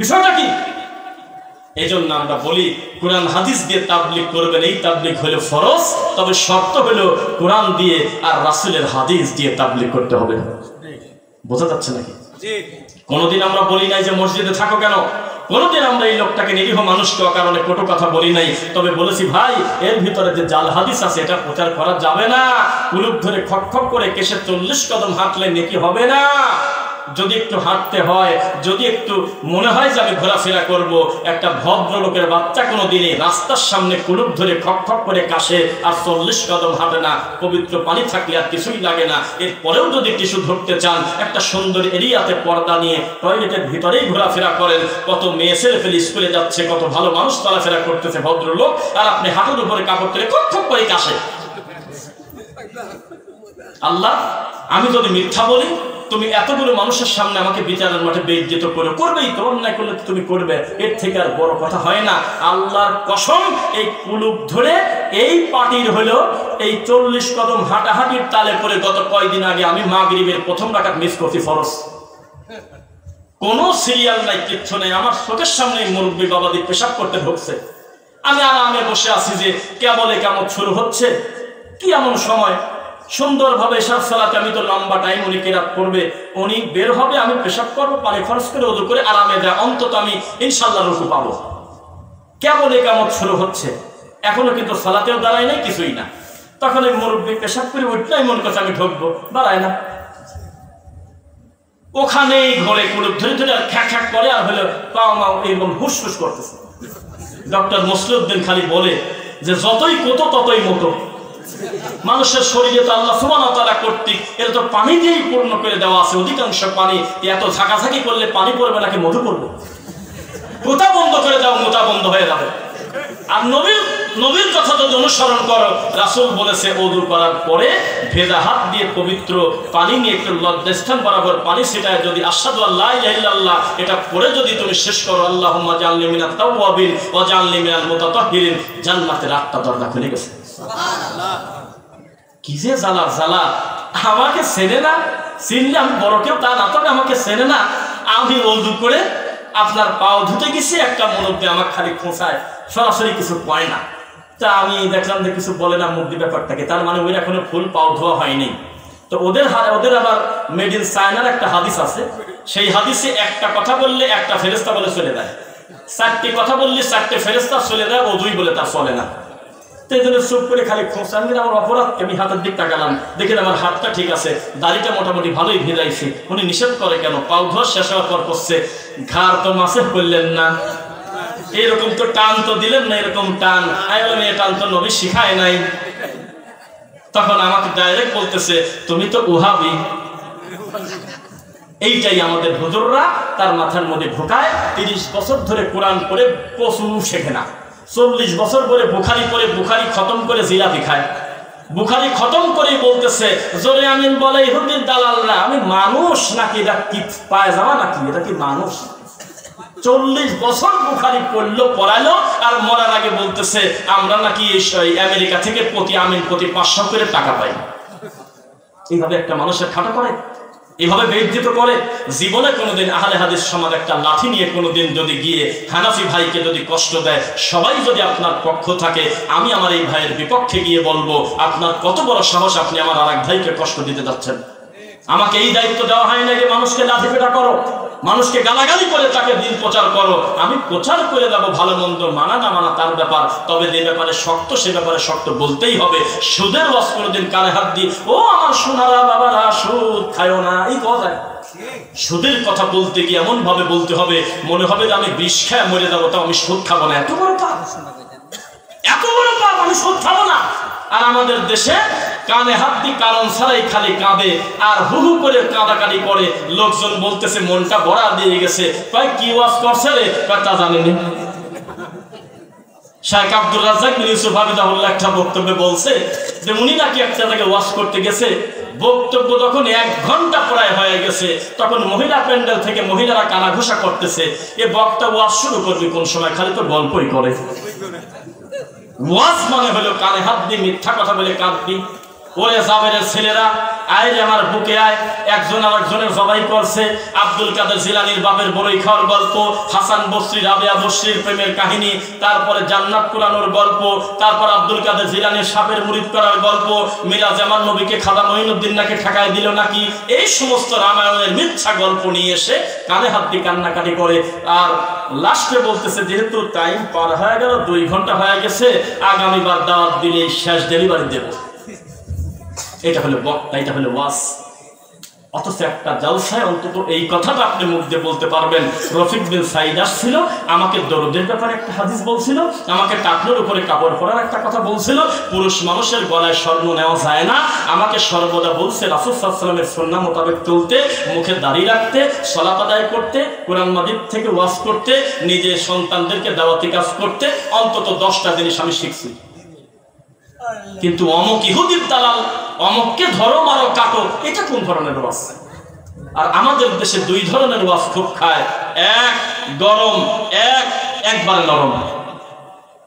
বিষয়টা কি? এই জন্য আমরা বলি কোরআন হাদিস দিয়ে তাবলীগ করবেন, এই তাবলীগ হলো ফরজ, তবে শর্ত হলো কোরআন দিয়ে আর রাসূলের হাদিস দিয়ে তাবলীগ করতে হবে। বোঝা যাচ্ছে নাকি? কোনদিন আমরা বলি নাই যে মসজিদে থাকো কেন, কোনদিন আমরা এই লোকটাকে নিরীহ মানুষকে কারণে কটু কথা বলি নাই। তবে বলেছি ভাই এর ভিতরে যে জাল হাদিস আছে এটা প্রচার করা যাবে না। কুলুপ ধরে খক করে কেশে 40 কদম হাঁটলে নেকি হবে না। যদি একটু হাঁটতে হয়, যদি একটু মনে হয় যে আমি ঘোরাফেরা করব, একটা ভদ্রলোকের বাচ্চা কোনো দিনই রাস্তার সামনে কুলুপ ধরে খক করে কাশে আর 40 কদম হাঁটে না। পবিত্র পানি থাকলে আর কিছুই লাগে না। এরপরেও যদি টিস্যু ধরতে চান, একটা সুন্দর এরিয়াতে পর্দা নিয়ে টয়লেটের ভিতরেই ঘোরাফেরা করেন। কত মেয়ে ছেলে ফেলে স্কুলে যাচ্ছে, কত ভালো মানুষ চলাফেরা করতেছে ভদ্রলোক, আর আপনি হাঁটুর উপরে কাপড় তুলে খক করে কাশে। আল্লাহ, আমি যদি মিথ্যা বলি, তুমি এতগুলো মানুষের সামনে আমাকে বিচারের মাঠে বেইজ্জত করবেই তো, অন্যায় করলে তুমি করবে, এর থেকে আর বড় কথা হয় না। আল্লাহর কসম, এই কুলুপ ধরে এই পার্টির হলো এই 40 কদম হাঁটাহাঁটির তালে পরে গত কয়েকদিন আগে আমি মাগরিবের প্রথম রাকাত মিস করছি ফরজ। কোনো সিরিয়াল নাই, কিচ্ছু নেই, আমার চোখের সামনে মুরব্বী বাবাদি পেশাব করতে ঢুকছে। আমি আরামে বসে আছি যে কেবলে কেমন শুরু হচ্ছে, কি এমন সময় সুন্দরভাবে এশার সালাতে আমি তো লম্বা টাইম উনি কিরাত করবে, উনি বের হবে, আমি পেশাব করবো, পানি খরচ করে ওযু করে আরামে যায়, অন্তত আমি ইনশাআল্লাহ রুকু পাবো। কেবল ইকামত শুরু হচ্ছে, এখনো কিন্তু সালাতেও দাঁড়ায় নাই, কিছুই না। তখন এই মুরব্বী পেশাব করে উঠলেই মন করছে আমি ঢুকবো, দাঁড়ায় না, ওখানেই ঘরে কুলুপ ধরে ধরে আর খ্যাক খ্যাক করে, আর হলো পাও মাও এরকম হুসফুস করতেছে। ডক্টর মসলিউদ্দিন খালি বলে যে যতই কত ততই মতো। মানুষের শরীরে তো আল্লাহ সুবহানাহু ওয়া তাআলা কর্তৃক এর তো পানি দিয়েই পূর্ণ করে দেওয়া আছে, অধিকাংশ পানি। এত ঝাঁকাঝাঁকি করলে পানি পড়বে নাকি মধু পড়বে? কোথা বন্ধ করে দাও, মোটা বন্ধ হয়ে যাবে। আর নবীর কথা যদি অনুসরণ করো, রাসূল বলেছে ওযু করার পরে ভেজা হাত দিয়ে পবিত্র পানি নিয়ে একটু লজ্জাস্থান বরাবর পানি ছিটায় যদি আশহাদু আল্লা ইলাহা ইল্লাল্লাহ এটা পড়ে যদি তুমি শেষ করো, আল্লাহুম্মা জাআলনি মিনাত তাওয়াবিন ওয়া জাআলনি মিনাল মুতাতাহহিরিন, জান্নাতের 8টা দরজা খুলে গেছে। সুবহানাল্লাহ। কি যে জ্বালা জ্বালা, আমাকে চেনে না, চিনলে আমি বড় কেউ তা না, তবে আমাকে চেনে না। আমি ওযু করে আপনার পাও ধুতে গেছি, একটা মনোজ্ঞে আমার খালি খোঁচায়, সরাসরি কিছু কয় না। তা আমি দেখলাম যে কিছু বলে না মুক্তি ব্যাপারটাকে, তার মানে ওই এখনো ফুল পাও ধোয়া হয়নি। তো ওদের আবার মেড ইন চায়নার একটা হাদিস আছে, সেই হাদিসে একটা কথা বললে একটা ফেরেশতা বলে চলে যায়, 4টি কথা বললে 4টে ফেরেশতা চলে যায়, ওযুই বলে তা চলে না। তো এই জন্য চুপ করে খালি খোঁচান, আমার অপরাধ, আমি হাতের দিক তাকালাম, দেখেন আমার হাতটা ঠিক আছে, দাড়িটা মোটামুটি ভালোই ভেজাইছে। উনি নিষেধ করে কেন? পাও ধোয়া শেষ হওয়ার পর করছে, ঘাড় তো মাসে করলেন না, এরকম তো টান তো দিলেন না, এরকম টান এই টান তো নবী শিখায় নাই। তখন আমাকে ডাইরেক্ট বলতেছে তুমি তো ওহাবি। এইটাই আমাদের হুজুররা তার মাথার মধ্যে ঢোকায়। 30 বছর ধরে কোরআন পড়ে কসু শেখে না, 40 বছর পরে বুখারি পড়ে বুখারি খতম করে জিলাপি খায়, বুখারি খতম করেই বলতেছে জোরে আমিন বলে ইহুদির দালালরা, আমি মানুষ নাকি এটা কি পায়জামা নাকি, এটা কি মানুষ? 40 বছর বুখারি পড়লো পড়াইলো, আর মরার আগে বলতেছে আমরা নাকি আমেরিকা থেকে প্রতি আমিন প্রতি 500 করে টাকা পাই। এইভাবে একটা মানুষের খাটা করে, এভাবে বেইজ্জত করে। জীবনে কোনোদিন আহলে হাদিস সমাজ একটা লাঠি নিয়ে কোনোদিন যদি গিয়ে হানাফি ভাইকে যদি কষ্ট দেয়, সবাই যদি আপনার পক্ষ থাকে, আমি আমার এই ভাইয়ের বিপক্ষে গিয়ে বলবো আপনার কত বড় সাহস, আপনি আমার আরেক ভাইকে কষ্ট দিতে যাচ্ছেন। আমাকে এই দায়িত্ব দেওয়া হয় না যে মানুষকে লাঠি পেটা করো, মানুষকে গালাগালি করে তাকে দিন প্রচার করো। আমি প্রচার করে যাবো, ভালো মন্দ মানা না মানা তার ব্যাপার, তবে যে ব্যাপারে শক্ত সে ব্যাপারে শক্ত বলতেই হবে। সুদের ওয়াজ কোনোদিন কানে হাত দিই, ও আমার সোনারা বাবারা সুদ খায়ো না, এই কথা। সুদের কথা বলতে গিয়ে এমন ভাবে বলতে হবে মনে হবে যে আমি বিষ খায় মরে যাবো, তাও আমি সুদ খাবো না। এত বড় পাপ, এত বড় পাপ, আমি সুদ খাবো না। আর আমাদের দেশে কানে হাত দিয়ে কারণ ছাড়াই খালি কাঁদে আর হু হু করে কাঁদাকাটি করে। লোকজন বলতেছে মনটা ভরা দিয়ে গেছে, কয় কি ওয়াজ করছে রে, তা জানেনি। শাইখ আব্দুর রাজ্জাক বিন ইউসুফ হাফিজাহুল্লাহ একটা বক্তব্যে বলছে যে উনি নাকি একটা জায়গায় ওয়াজ করতে গেছে, বক্তব্য যখন 1 ঘন্টা প্রায় হয়ে গেছে, তখন মহিলা প্যান্ডেল থেকে মহিলারা কানাঘুষা করতেছে। এ বক্তা ওয়াজ শুরু করবি কোন সময়, খালি তো গল্পই করে। ওয়াজ মানে হলো কানে হাত দিয়ে মিথ্যা কথা বলে কাঁদবি। ওরে জাবেরের ছেলেরা আয় রে আমার বুকে আয়, একজন আরেকজনের জবাই করছে। আব্দুল কাদের জিলানীর বাপের বড়ই খাওয়ার গল্প, হাসান বসরি রাবেয়া বসরির প্রেমের কাহিনী, তারপরে জান্নাত কুরানোর গল্প, তারপর আব্দুল কাদের জিলানীর সাপের মুরিদ করার গল্প, মিরা জামান নবীকে খাদা মঈনুদ্দিন নাকি ঠেকায় দিল নাকি, এই সমস্ত রামায়ণের মিথ্যা গল্প নিয়ে এসে কানে হাত দিয়ে কান্নাকাটি করে। আর লাস্টে বলতেছে যেহেতু টাইম পার হয়ে গেল, 2 ঘন্টা হয়ে গেছে, আগামীবার দাওয়াত দিলে শেষ ডেলিভারি দেব। এটা হলো বক্তা, এটা হলো ওয়াজ। অথচ একটা জালসায় অন্তত এই কথাটা আপনি মুখ দিয়ে বলতে পারবেন। রফিক বিন সাইদ আসছিল, আমাকে দরদের ব্যাপারে একটা হাদিস বলছিল, আমাকে টাকনোর উপরে কাপড় পরার একটা কথা বলছিল, পুরুষ মানুষের গলায় স্বর্ণ নেওয়া যায় না, আমাকে সর্বদা বলছে রাসূল সাল্লাল্লাহু আলাইহি ওয়াসাল্লামের সুন্নাহ মোতাবেক চলতে, মুখে দাড়ি রাখতে, সালাত আদায় করতে, কোরআন মাজিদ থেকে ওয়াজ করতে, নিজের সন্তানদেরকে দাওয়াতি কাজ করতে, অন্তত 10টা জিনিস আমি শিখছি। কিন্তু অমুক ইহুদির দালাল, অমুককে ধরো মারো কাটো, এটা কোন ধরনের ওয়াজ? আর আমাদের দেশে 2 ধরনের ওয়াজ খুব খায়, এক গরম, একবারে নরম।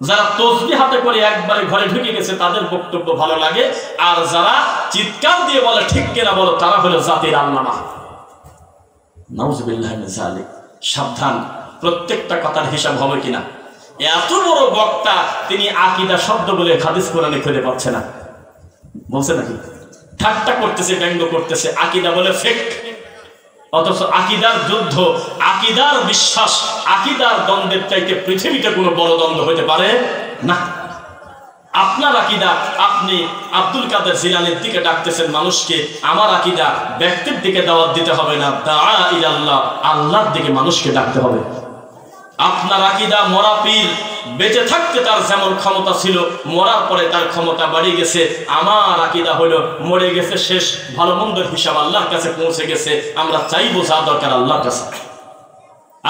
যারা তসবিহ হাতে করে একবারে ঘরে ঢুকে গেছে তাদের বক্তব্য ভালো লাগে, আর যারা চিৎকার দিয়ে বলে ঠিক কিনা বলো, তারা হলো জাতির আল্লামা। নাউজুবিল্লাহি মিন যালিক। সাবধান, প্রত্যেকটা কথার হিসাব হবে কিনা। এত বড় বক্তা, তিনি আকীদা শব্দ বলে হাদিস কোরআনে খুঁজে পাচ্ছে না, বলছে নাকি? ঠাট্টা করতেছে, ব্যঙ্গ করতেছে, আকীদা বলে ফেক। অথচ আকীদার যুদ্ধ, আকীদার বিশ্বাস, আকীদার দ্বন্দ্বের চাইতে পৃথিবীতে কোনো বড় দ্বন্দ্ব হতে পারে না। আপনার আকীদা, আপনি আব্দুল কাদের জিলানীর দিকে ডাকতেছেন মানুষকে, আমার আকীদা ব্যক্তির দিকে দাওয়াত দিতে হবে না, দাআ ইলাল্লাহ, আল্লাহর দিকে মানুষকে ডাকতে হবে। আপনার আকীদা মরা পীর, বেঁচে থাকতে তার যেমন ক্ষমতা ছিল, মরার পরে তার ক্ষমতা বাড়ি গেছে। আমার আকীদা হলো মরে গেছে শেষ, ভালো মন্দের হিসাব আল্লাহর কাছে পৌঁছে গেছে, আমরা চাইবো যা দরকার আল্লাহর কাছে।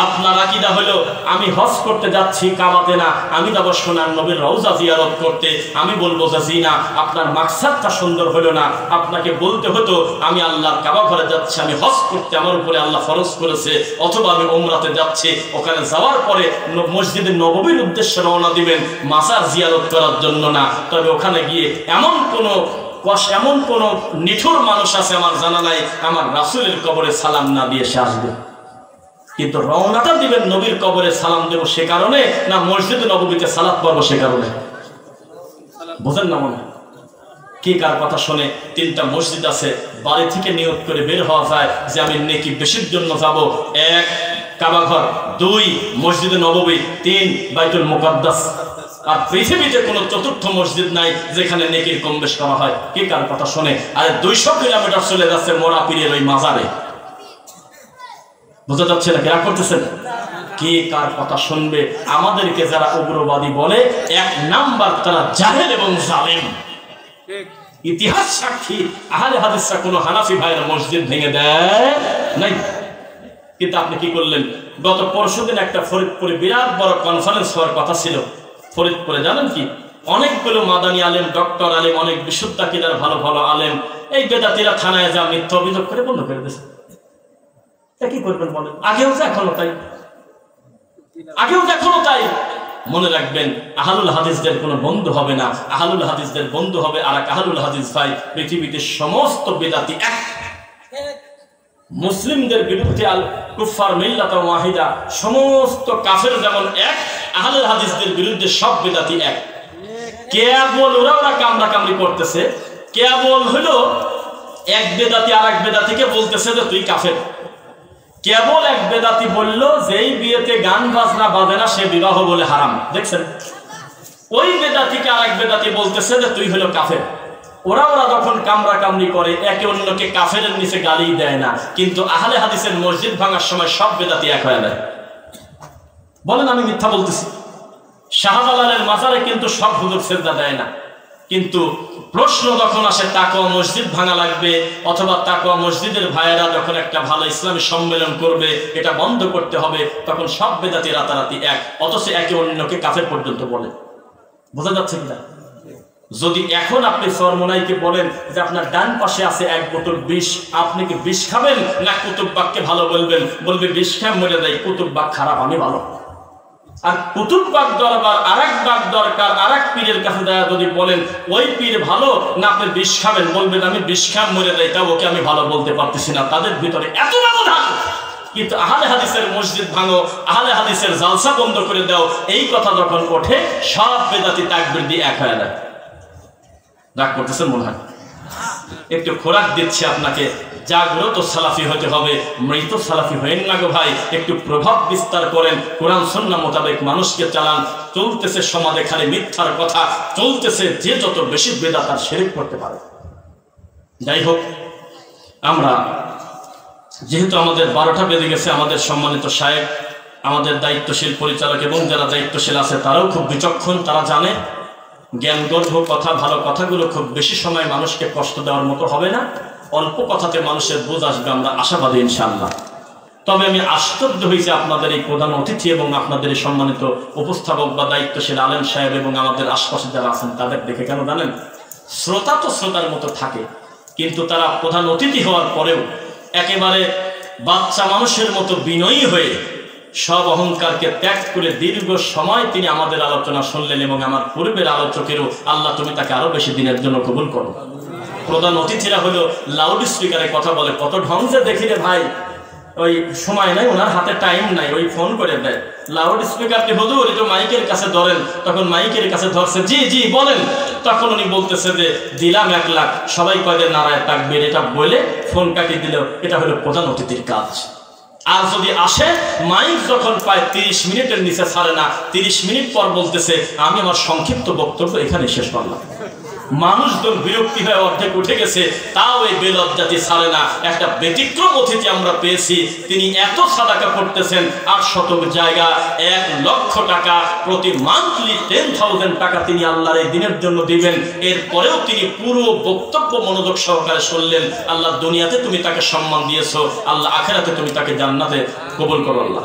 আপনার আকীদা হলো আমি হজ করতে যাচ্ছি কাবাতে না, আমি যাব সোনার নবীর রওজা জিয়ারত করতে। আমি বলবো যে জি না, আপনার মাকসাদটা সুন্দর হলো না। আপনাকে বলতে হতো আমি আল্লাহর কাবা ঘরে যাচ্ছি, আমি হজ করতে, আমার উপরে আল্লাহ ফরজ করেছে, অথবা আমি উমরাতে যাচ্ছি। ওখানে যাওয়ার পরে মসজিদে নববীর উদ্দেশ্যে রওনা দিবেন, মাজার জিয়ারত করার জন্য না। তবে ওখানে গিয়ে এমন কোনো নিঠুর মানুষ আছে আমার জানা নাই, আমার রাসূলের কবরে সালাম না দিয়ে সে আসবে। কিন্তু রওনাটা দিবেন নবীর কবরে সালাম দেব সে কারণে না, মসজিদে নববীতে সালাত পড়বো সে কারণে? বুঝেন না মনে? কি কার কথা শুনে 3টা মসজিদ আছে, বাড়ি থেকে নিয়ত করে বের হওয়া যায় যে আমি নেকি বেশির জন্য যাব। 1 কাবাঘর, 2 মসজিদে নববী, 3 বাইতুল মুকাদ্দাস। আর পৃথিবীতে কোনো চতুর্থ মসজিদ নাই যেখানে নেকির কম বেশ করা হয়। কি কার কথা শুনে? আর 200 কিলোমিটার চলে যাচ্ছে মোরা পীরের ওই মাজারে। বোঝা যাচ্ছে না? কেরা করতেছেন? কে কার কথা শুনবে? আমাদেরকে যারা উগ্রবাদী বলে, 1 নাম্বার তারা জাহেল এবং জালেম। ইতিহাস সাক্ষী, আহলে হাদিসরা কোনো হানাফি ভাইয়ের মসজিদ ভেঙে দেয় নাই। কিন্তু আপনি কি করলেন? গত পরশুদিন একটা ফরিদপুরে বিরাট বড় কনফারেন্স হওয়ার কথা ছিল। ফরিদপুরে জানেন কি, অনেকগুলো মাদানী আলেম, ডক্টর আলেম, অনেক বিশুদ্ধ আকীদার ভালো ভালো আলেম, এই বেদাতিরা থানায় যা মিথ্যা অভিযোগ করে বন্ধ করে দিয়েছে। কি করবেন বলেন? আগেও তো এখনো তাই। মনে রাখবেন, আহলুল হাদিসদের কোনো বন্ধু হবে না, আহলুল হাদিসদের বন্ধু হবে আর এক আহলুল হাদিস ভাই। পৃথিবীতে সমস্ত বেদাতি এক, মুসলিমদের বিরুদ্ধে আল কুফার মিল্লাতুন ওয়াহিদা, সমস্ত কাফের যেমন এক, আহলুল হাদিসদের বিরুদ্ধে সব বেদাতি এক। কেবল ওরা কামড়া কামড়ি করতেছে, কেবল হলো এক বেদাতি আর এক বেদাতিকে বলতেছে যে তুই কাফের। কেবল এক বেদাতি বলল যেই বিয়েতে গান বাজনা বাজে না সে বিবাহ বলে হারাম। দেখছেন? ওই বেদাতিকে আর এক বেদাতি বলতেছে যে তুই হলো কাফের। ওরা যখন কামড়া কামড়ি করে, একে অন্যকে কাফেরের নিচে গালি দেয় না, কিন্তু আহলে হাদিসের মসজিদ ভাঙার সময় সব বেদাতি এক হয়ে যায়। বলেন আমি মিথ্যা বলতেছি? শাহজালালের মাজারে কিন্তু সব হুজুর সিজদা দেয় না, কিন্তু প্রশ্ন যখন আসে তাকওয়া মসজিদ ভাঙা লাগবে, অথবা তাকওয়া মসজিদের ভাইয়েরা যখন একটা ভালো ইসলামী সম্মেলন করবে, এটা বন্ধ করতে হবে, তখন সব বেদাতি রাতারাতি এক, অথচ একে অন্যকে কাফের পর্যন্ত বলে। বোঝা যাচ্ছে কিনা? যদি এখন আপনি চরমোনাইকে বলেন যে আপনার ডান পাশে আছে 1 বোতল বিষ, আপনি কি বিষ খাবেন না কুতুববাগকে ভালো বলবেন? বলবে বিষ খায় মরে যায়, কুতুববাগ খারাপ, আমি ভালো। আর কুতুববাগ দরবার আরেক বাগ দরকার, আরেক পীরের কাছে যদি বলেন ওই পীর ভালো না আপনি বিষ খাবেন, বলবেন আমি বিষ খাম মরে যাই, তা ওকে আমি ভালো বলতে পারতেছি না। তাদের ভিতরে এত ব্যবধান। কিন্তু আহলে হাদিসের মসজিদ ভাঙো, আহলে হাদিসের জালসা বন্ধ করে দাও, এই কথা যখন ওঠে সব বেদাতি তাকবীর দিয়ে এক হয়ে যায়। রাগ করতেছেন মনে হয়? একটু খোরাক দিচ্ছি আপনাকে, জাগ্রত সালাফি হতে হবে, মৃত সালাফি হয়েন না গো ভাই। একটু প্রভাব বিস্তার করেন, কোরআন সুন্নাহ মোতাবেক মানুষকে চালান। চলতেছে সমাজে খালি মিথ্যার কথা, চলতেছে যে যত বেশি বেদাত আর শিরক করতে পারে। যাই হোক, আমরা যেহেতু আমাদের 12টা বেজে গেছে, আমাদের সম্মানিত সাহেব, আমাদের দায়িত্বশীল পরিচালক এবং যারা দায়িত্বশীল আছে তারাও খুব বিচক্ষণ, তারা জানে জ্ঞানগর্ভ কথা, ভালো কথাগুলো খুব বেশি সময় মানুষকে কষ্ট দেওয়ার মতো হবে না, অল্প কথাতে মানুষের বোঝ আসবে, আমরা আশাবাদী ইনশাআল্লাহ। তবে আমি আশ্চর্য হয়েছি আপনাদের এই প্রধান অতিথি এবং আপনাদের এই সম্মানিত উপস্থাপক বা দায়িত্বশীল আলেম সাহেব এবং আমাদের আশপাশে যারা আছেন তাদের দেখে। কেন জানেন? শ্রোতা তো শ্রোতার মতো থাকে, কিন্তু তারা প্রধান অতিথি হওয়ার পরেও একেবারে বাচ্চা মানুষের মতো বিনয়ী হয়ে সব অহংকারকে ত্যাগ করে দীর্ঘ সময় তিনি আমাদের আলোচনা শুনলেন এবং আমার পূর্বের আলোচকেরও আল্লাহ তুমি তাকে আরো বেশি দিনের জন্য কবুল করো। প্রধান অতিথিরা হলো লাউড স্পিকারে কথা বলে, কত ঢং যে দেখি রে ভাই, ওই সময় নাই, ওনার হাতে টাইম নাই, ওই ফোন করে দেয় লাউড স্পিকারটি, হুজুর একটু মাইকের কাছে ধরেন, তখন মাইকের কাছে ধরছে, জি জি বলেন, তখন উনি বলতেছে যে দিলাম 1 লাখ, সবাই কয়দের নারায় তাকবীর, এটা বলে ফোন কাটিয়ে দিল। এটা হলো প্রধান অতিথির কাজ। আর যদি আসে, মাইক যখন পায় 30 মিনিটের নিচে ছাড়ে না, 30 মিনিট পর বলতেছে আমি আমার সংক্ষিপ্ত বক্তব্য এখানে শেষ করলাম। মানুষজন বিরক্তি হয়ে অর্ধেক উঠে গেছে, তাও এই বেলজ্জাতি ছাড়ে না। একটা ব্যতিক্রম অতিথি আমরা পেয়েছি, তিনি এত সাদাকা করতেছেন, 8 শতক জায়গা, 1 লক্ষ টাকা প্রতি মান্থলি 10,000 টাকা তিনি আল্লাহর এই দিনের জন্য দিবেন। এরপরেও তিনি পুরো বক্তব্য মনোযোগ সহকারে শুনলেন। আল্লাহ দুনিয়াতে তুমি তাকে সম্মান দিয়েছো, আল্লাহ আখেরাতে তুমি তাকে জান্নাতে কবুল করো আল্লাহ।